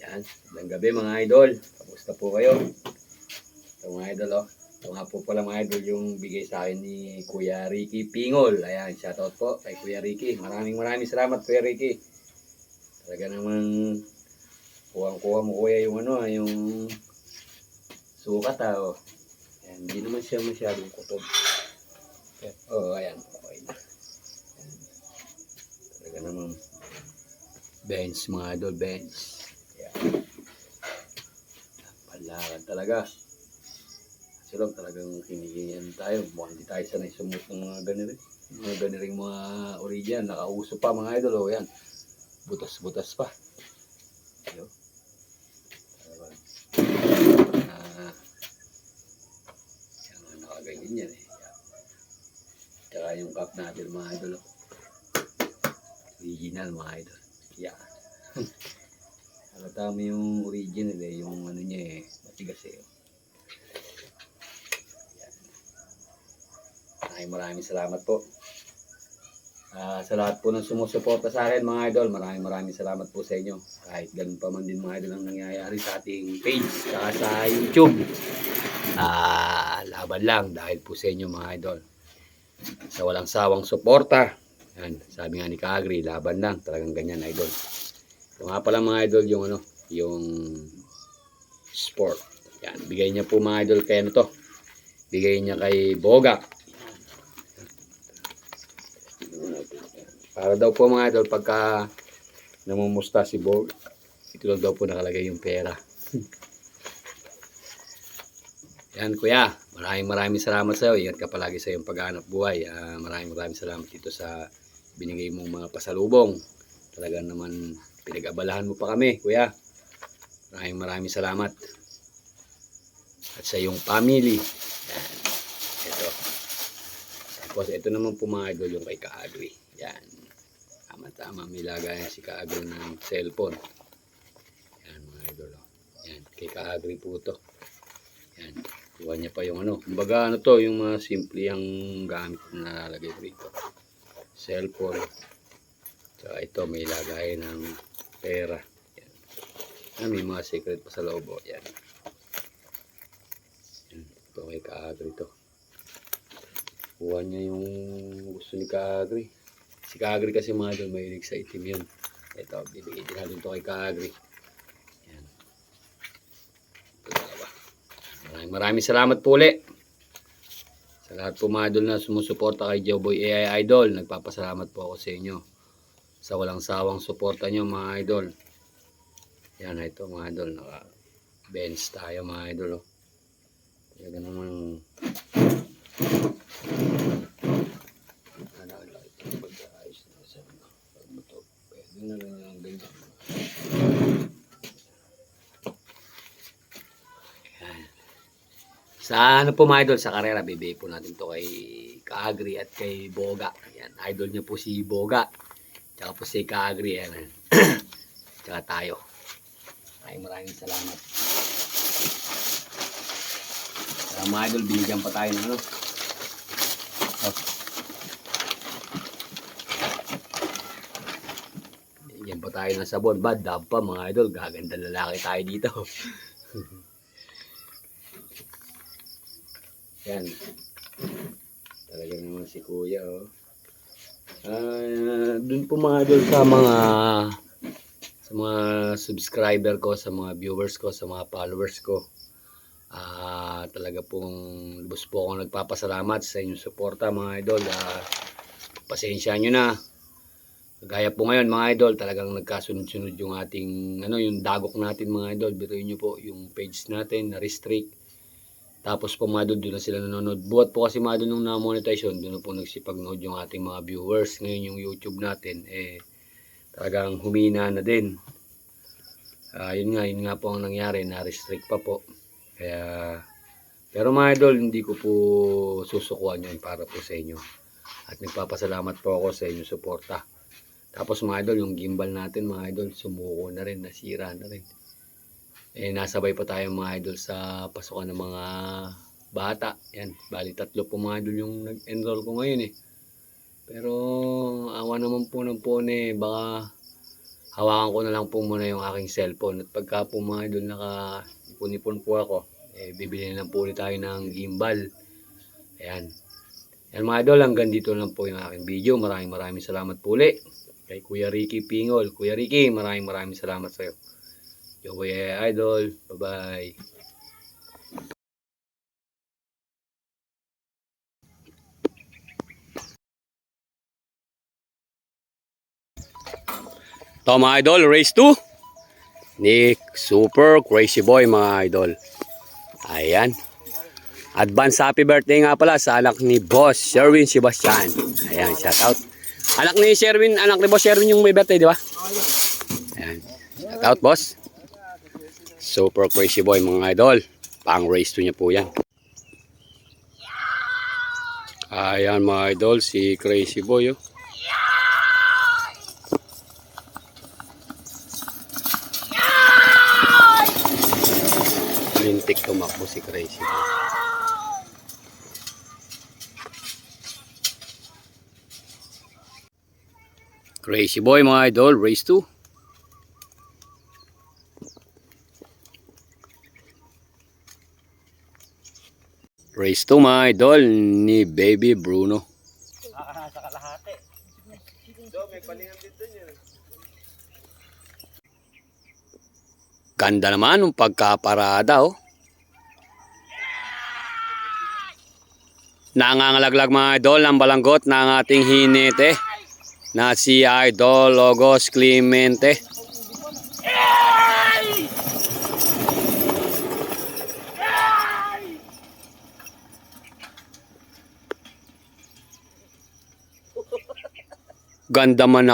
Yan, magandang gabi mga idol. Kamusta po kayo? Ito mga idol, oh. Ito nga po pala mga idol yung bigay sa akin ni Kuya Ricky Pingol. Ayan, shoutout po kay Kuya Ricky. Maraming salamat Kuya Ricky. Talaga namang kuha mo kuya yung yung sukat oh. Ayan, hindi naman siya masyadong kutob. Oh, ayan, okay na. Ayan. Talaga namang bench mga idol, bench. Palakad talaga. Kasi lang talagang hinihingan tayo. Mukhang hindi tayo sanay sumut ng mga ganito. Mga ganiring mga original. Nakauso pa mga idol. O yan. Butas-butas pa. Ayo. Yan nakaganyan yan eh. Tsaka yung cup natin mga idol. Original mga idol. Yan. Nakatama yung original eh. Yung ano niya eh. Matigas eh. Maraming salamat po. Sa lahat po ng sumusuporta sa akin mga idol, maraming salamat po sa inyo. Kahit ganun pa man din mga idol ang nangyayari sa ating page saka sa YouTube. Laban lang dahil po sa inyo mga idol. Sa walang sawang suporta. Yan, sabi nga ni Kaagri, laban lang. Talagang ganyan idol. Ito nga pala mga idol yung yung sport. Yan, bigay niya po mga idol kay to. Bigay niya kay Boga. Para daw po mga idol pagka namumusta si Boga, ito lang daw po nakalagay yung pera. Yan kuya, maraming salamat sa iyo. Ingat ka palagi sa iyong paghahanap buhay. Maraming salamat dito sa binigay mong mga pasalubong. Talaga naman pinag-abalahan mo pa kami kuya. Maraming salamat. At sa iyong family. Yan. Ito. Tapos ito naman po mga idol yung kay Kaagri. Yan. Tama, may lagayan si Kaagri ng cellphone. Yan mga idol. Yan, kay Kaagri po to. Yan, kuha niya pa yung kumbaga to, yung mga simple yung gamit na nalalagay dito. Cellphone. Tsaka ito, may lagayan ng pera. Yan. May mga secret pa sa loob. Yan. Yan, ito kay Kaagri to. Kuha niya yung gusto ni Kaagri. Si Kaagri kasi mga idol, mahilig sa itim yun. Ito, bibigyan din natin ito kay Kaagri. Yan. Maraming salamat po ulit. Sa lahat po mga idol na sumusuporta kay Joeboy AI Idol. Nagpapasalamat po ako sa inyo. Sa walang sawang suporta nyo mga idol. Yan, ito mga idol. Naka-bench tayo mga idol. Kaya naman sa po mga idol, sa karera, bibigay po natin to kay Kaagri at kay Boga. Yan, idol niya po si Boga. Tsaka po si Kaagri. Yan. Tsaka tayo. Maraming salamat. Sa mga idol, binigyan pa tayo ng Binigyan pa tayo ng sabon. Bad dab pa mga idol. Gaganda lalaki tayo dito. Yan. Talaga naman si Kuya dun po mga idol sa mga subscriber ko, sa mga viewers ko, sa mga followers ko. Talaga pong lubos po ako nagpapasalamat sa inyong suporta mga idol. Pasensya nyo na. Gaya po ngayon mga idol, talagang nagkasunod-sunod yung ating yung dagok natin mga idol. Biruin nyo po yung page natin na restrict. Tapos po mga doon na sila nanonood. Buhat po kasi mga doon nung na-monetization, doon po nagsipag-nood yung ating mga viewers. Ngayon yung YouTube natin, talagang humina na din. Yun nga po ang nangyari, na-restrict pa po. Pero mga idol, hindi ko po susukuan yun para po sa inyo. At nagpapasalamat po ako sa inyong suporta. Tapos mga idol, yung gimbal natin mga idol, sumuko na rin, nasira na rin. Nasabay pa tayo mga idol sa pasukan ng mga bata. Yan, bali 3 po mga idol yung nag-enroll ko ngayon Pero awa naman po ng pone, baka hawakan ko na lang po muna yung aking cellphone. At pagka po mga idol naka-ipon-ipon po ako, bibili na lang po ulit tayo ng gimbal. Ayan. Yan mga idol, hanggang dito lang po yung aking video. Maraming salamat po ulit kay Kuya Ricky Pingol. Kuya Ricky, maraming salamat sa iyo. Yo, idol. Bye-bye. Ito mga idol, race 2 ni Super Crazy Boy mga idol. Ayan. Advance happy birthday nga pala sa anak ni Boss Sherwin Sebastian. Ayan, shout out. Anak ni Boss Sherwin yung may birthday, di ba? Ayan. Shout out, boss. Super Crazy Boy mga idol. Pang race 2 niya po yan. Ayan mga idol, si Crazy Boy. Oh. Lintik tumakbo si Crazy Boy. Crazy Boy mga idol, race 2. Race 2 mga idol ni Baby Bruno. Sa kalahati. Do, may palingan dito niya. Ganda naman ng pagkaparada, oh. Nangangalaglag mga idol ang balanggot ng ating hinete na si Idol Logos Clemente. Ganda manak.